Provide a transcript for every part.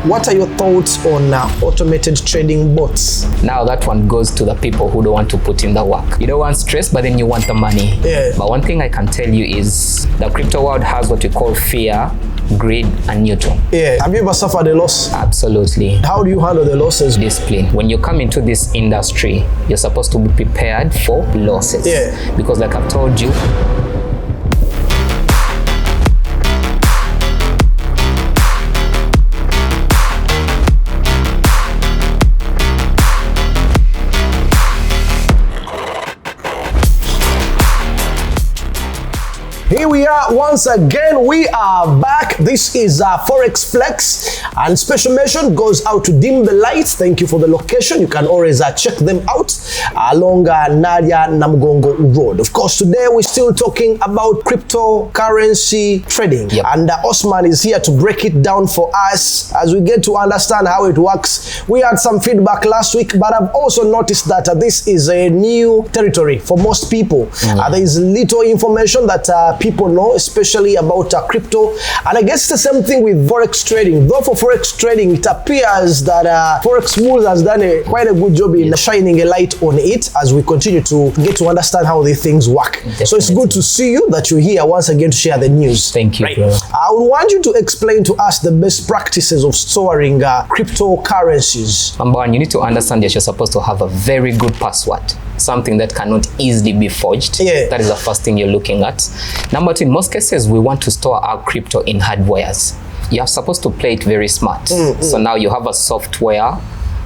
what are your thoughts on automated trading bots? Now that one goes to the people who don't want to put in the work. You don't want stress, but then you want the money. Yeah. But one thing I can tell you is the crypto world has what we call fear, greed, and neutral. Yeah. Have you ever suffered a loss? Absolutely. How do you handle the losses? Discipline. When you come into this industry, you're supposed to be prepared for losses. Yeah. Because like I've told you, here we are once again. We are back. This is Forex Flex, and special mention goes out to Dim the Lights. Thank you for the location. You can always check them out along Nadia Namgongo Road. Of course, today we're still talking about cryptocurrency trading. Yep. And Osman is here to break it down for us as we get to understand how it works. We had some feedback last week, but I've also noticed that this is a new territory for most people. There is little information that people know, especially about crypto. And I guess it's the same thing with Forex trading. Though for Forex trading, it appears that Forex Moves has done quite a good job in shining a light on it as we continue to get to understand how these things work. Definitely. So it's good to see you, that you're here once again to share the news. thank you, bro. I would want you to explain to us the best practices of storing cryptocurrencies. Number one, you need to understand that you're supposed to have a very good password, something that cannot easily be forged. Yeah. That is the first thing you're looking at. Number two, in most cases, we want to store our crypto in hardwares. You're supposed to play it very smart. So now you have a software,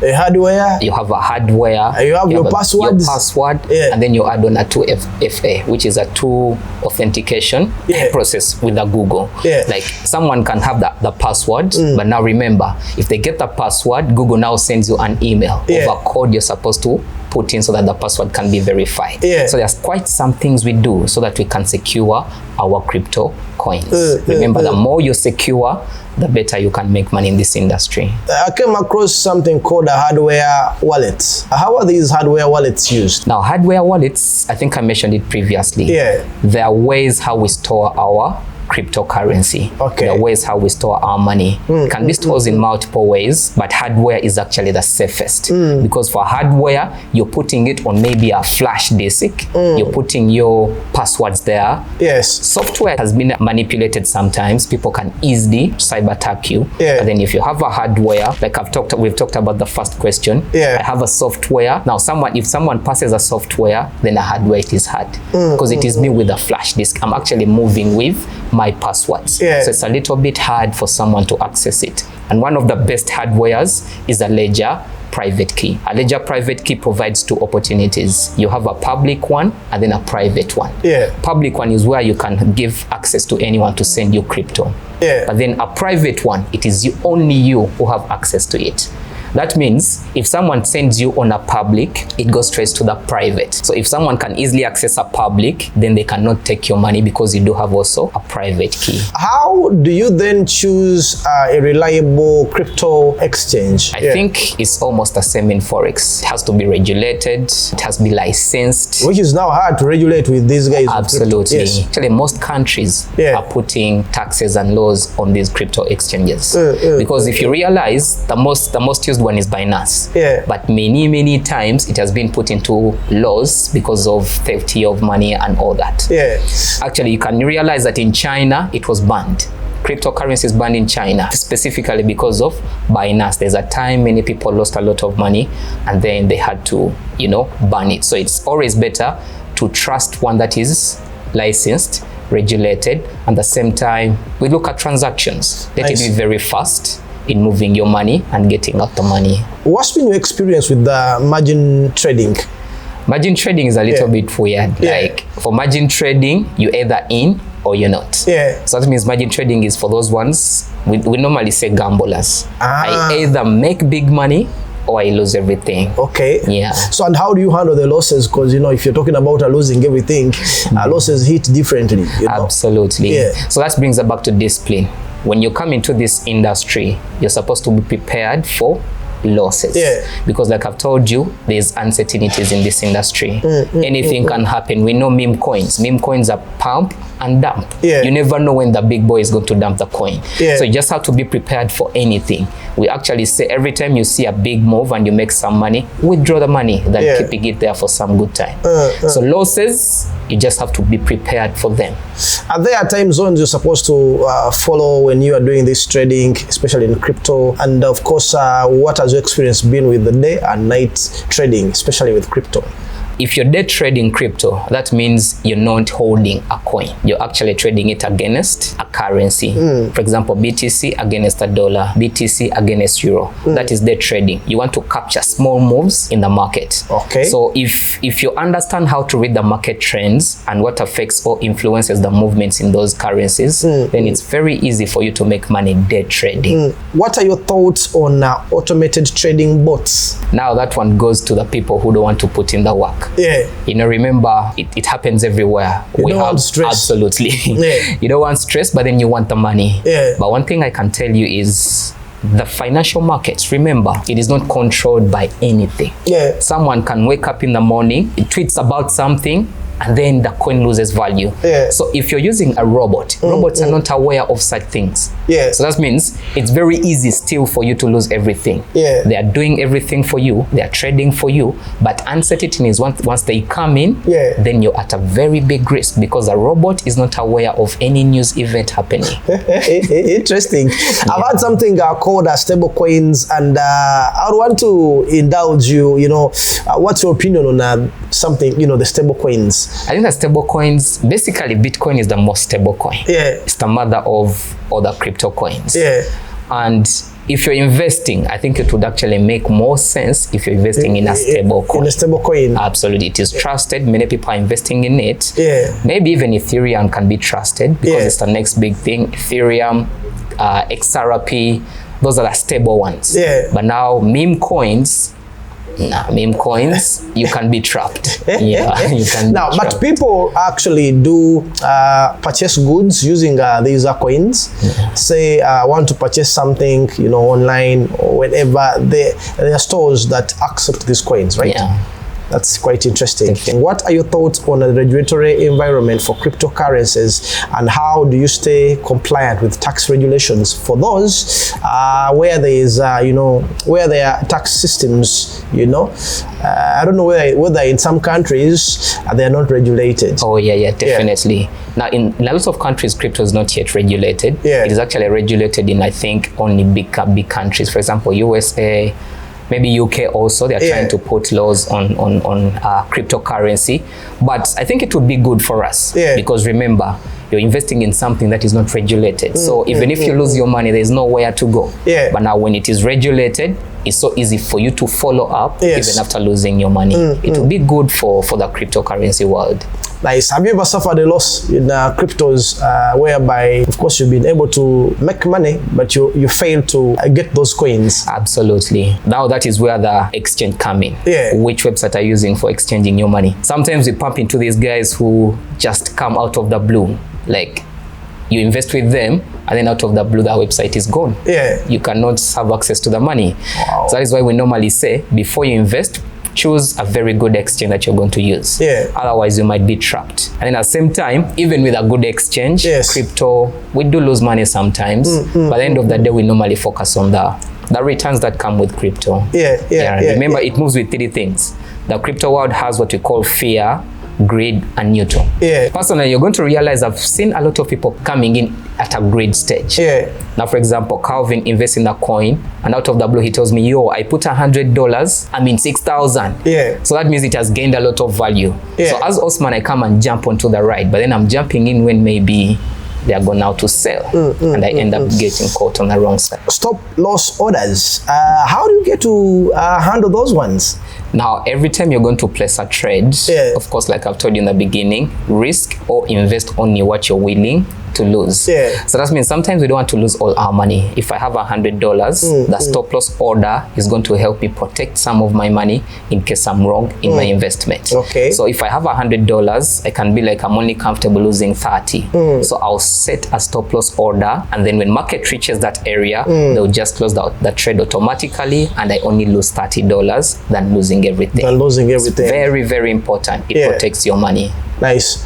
A hardware, you have a hardware, you have your passwords. your password, Yeah. and then you add on a 2FA, which is a two authentication Yeah. process with a Google. Yeah. Like someone can have the password, but now remember, if they get the password, Google now sends you an email Yeah. of a code you're supposed to put in so that the password can be verified. Yeah. So there's quite some things we do so that we can secure our crypto coins. Remember, the more you secure, the better you can make money in this industry. I came across something called a hardware wallet. How are these hardware wallets used? Now, hardware wallets, I think I mentioned it previously. Yeah. There are ways how we store our cryptocurrency. Okay. There are ways how we store our money. It can be stored in multiple ways, but hardware is actually the safest. Because for hardware, you're putting it on maybe a flash disk. You're putting your passwords there. Yes. Software has been manipulated sometimes. People can easily cyber attack you. Yeah. And then if you have a hardware, like we've talked about the first question. Yeah. I have a software. Now if someone passes a software, then a hardware, it is hard. Because it is me with a flash disk. I'm actually moving with my passwords. Yeah. So it's a little bit hard for someone to access it. And one of the best hardwares is a ledger private key. A ledger private key provides two opportunities. You have a public one and then a private one. Yeah. Public one is where you can give access to anyone to send you crypto. Yeah. But then a private one, it is only you who have access to it. That means if someone sends you on a public, it goes straight to the private. So if someone can easily access a public, then they cannot take your money because you do have also a private key. How do you then choose a reliable crypto exchange? I think it's almost the same in Forex. It has to be regulated, it has to be licensed. Which is now hard to regulate with these guys. Absolutely. Yes. Actually, most countries Yeah. are putting taxes and laws on these crypto exchanges. Because if you realize, the most used one is Binance. Yeah. But many times it has been put into laws because of theft of money and all that. Yeah. Actually, you can realize that in China, it was banned. Cryptocurrency is banned in China, specifically because of Binance. There's a time many people lost a lot of money and then they had to, ban it. So it's always better to trust one that is licensed, regulated, and at the same time, we look at transactions. Let it be very fast in moving your money and getting out the money. What's been your experience with the margin trading? Margin trading is a little bit weird. Yeah. Like for margin trading, you're either in or you're not. Yeah. So that means margin trading is for those ones, we normally say gamblers. I either make big money or I lose everything. Okay. Yeah. So, and how do you handle the losses? Because, if you're talking about losing everything, losses hit differently. Absolutely. Yeah. So that brings us back to discipline. When you come into this industry, you're supposed to be prepared for losses. Yeah. Because like I've told you, there's uncertainties in this industry. Anything can happen. We know meme coins. Meme coins are pump and dump. Yeah. You never know when the big boy is going to dump the coin. Yeah. So you just have to be prepared for anything. We actually say every time you see a big move and you make some money, withdraw the money than keeping it there for some good time. So losses, you just have to be prepared for them. Are there time zones you're supposed to follow when you are doing this trading, especially in crypto? And of course, what has your experience been with the day and night trading, especially with crypto? If you're day trading crypto, that means you're not holding a coin. You're actually trading it against a currency. For example, BTC against a dollar, BTC against euro. That is day trading. You want to capture small moves in the market. Okay. So if you understand how to read the market trends and what affects or influences the movements in those currencies, then it's very easy for you to make money day trading. What are your thoughts on automated trading bots? Now that one goes to the people who don't want to put in the work. Yeah. You know, remember, it happens everywhere. You don't want stress. Absolutely. Yeah. You don't want stress, but then you want the money. Yeah. But one thing I can tell you is the financial markets, remember, it is not controlled by anything. Yeah. Someone can wake up in the morning, it tweets about something, and then the coin loses value. Yeah. So if you're using a robot, robots are not aware of such things. Yeah. So that means it's very easy still for you to lose everything. Yeah. They are doing everything for you, they are trading for you, but uncertainty is once they come in, then you're at a very big risk because a robot is not aware of any news event happening. Interesting. I've had something called stablecoins, and I would want to indulge you. You know, what's your opinion on something? You know, the stablecoins. I think that stable coins, basically Bitcoin is the most stable coin. Yeah. It's the mother of other crypto coins. Yeah. And if you're investing, I think it would actually make more sense if you're investing in a stable coin. In a stable coin. Absolutely. It is trusted. Many people are investing in it. Yeah. Maybe even Ethereum can be trusted because it's the next big thing. Ethereum, XRP, those are the stable ones. Yeah. But now meme coins, meme coins, you can be trapped. Yeah, you can. Now, but people actually do purchase goods using these coins. Say, want to purchase something, you know, online or whenever. There are stores that accept these coins, right? Yeah. That's quite interesting. What are your thoughts on the regulatory environment for cryptocurrencies, and how do you stay compliant with tax regulations for those where there is, you know, where there are tax systems, you know? I don't know whether in some countries they are not regulated. Oh yeah, definitely. Yeah. Now in a lot of countries, crypto is not yet regulated. Yeah. It is actually regulated in, I think, only big countries. For example, USA, maybe UK also, they're trying to put laws on cryptocurrency. But I think it would be good for us because remember, you're investing in something that is not regulated. So even if you lose your money, there's nowhere to go. Yeah. But now when it is regulated, it's so easy for you to follow up even after losing your money. It will be good for the cryptocurrency world. Nice. Have you ever suffered a loss in cryptos whereby, of course, you've been able to make money, but you fail to get those coins? Absolutely. Now that is where the exchange come in. Yeah. Which website are you using for exchanging your money? Sometimes we pump into these guys who just come out of the blue. Like, you invest with them, and then out of the blue, the website is gone. Yeah. You cannot have access to the money. Wow. So that is why we normally say, before you invest, choose a very good exchange that you're going to use. Yeah. Otherwise, you might be trapped. And then at the same time, even with a good exchange, crypto, we do lose money sometimes. But at the end of the day, we normally focus on the returns that come with crypto. Remember, it moves with three things. The crypto world has what we call fear, greed, and neutral. Personally, you're going to realize I've seen a lot of people coming in at a greed stage. Now, for example, Calvin invests in a coin, and out of the blue, he tells me, yo, I put $100, I'm in 6,000. So that means it has gained a lot of value. So as Osman, I come and jump onto the ride, but then I'm jumping in when maybe they are going out to sell, and I end up getting caught on the wrong side. Stop loss orders. How do you get to handle those ones? Now, every time you're going to place a trade, of course, like I've told you in the beginning, risk or invest only what you're willing to lose. Yeah. So that means sometimes we don't want to lose all our money. If I have $100, the stop loss order is going to help me protect some of my money in case I'm wrong in my investment. Okay. So if I have $100, I can be like, I'm only comfortable losing 30. So I'll set a stop loss order, and then when market reaches that area, they'll just close the trade automatically, and I only lose $30 than losing everything. It's very, very important. It protects your money. Nice.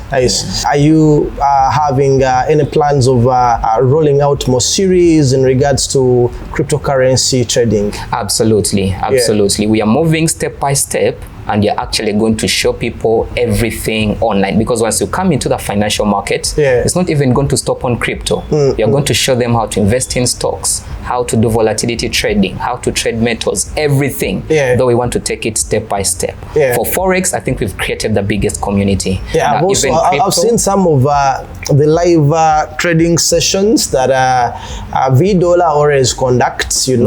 Are you having any plans of rolling out more series in regards to cryptocurrency trading? Absolutely. We are moving step by step, and you're actually going to show people everything online, because once you come into the financial market, it's not even going to stop on crypto. You're going to show them how to invest in stocks, how to do volatility trading, how to trade metals, everything. Though we want to take it step by step. For Forex, I think we've created the biggest community. I've seen some of the live trading sessions that VDollar always conducts, on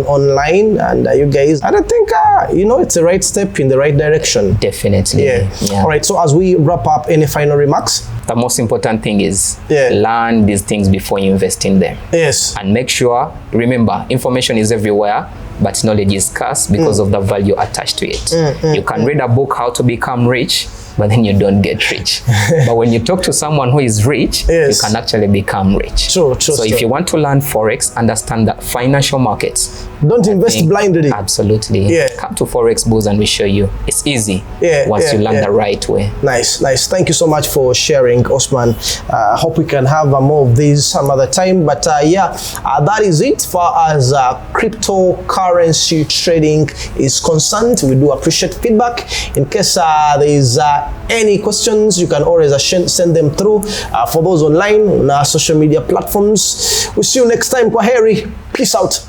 online, and you guys, and I think it's a right step in the right direction. Definitely. All right, so as we wrap up, any final remarks? The most important thing is learn these things before you invest in them. And make sure, remember, information is everywhere, but knowledge is scarce because of the value attached to it. You can read a book, How to Become Rich, but then you don't get rich. But when you talk to someone who is rich, you can actually become rich. So if you want to learn Forex, understand that financial markets. Don't invest blindly. Absolutely. Come to Forex Bulls and we show you. It's easy once you learn the right way. Nice. Thank you so much for sharing, Osman. Hope we can have more of these some other time. But that is it for as cryptocurrency trading is concerned. We do appreciate feedback. In case there is any questions, you can always send them through for those online on our social media platforms. We'll see you next time. Kwaheri. Peace out.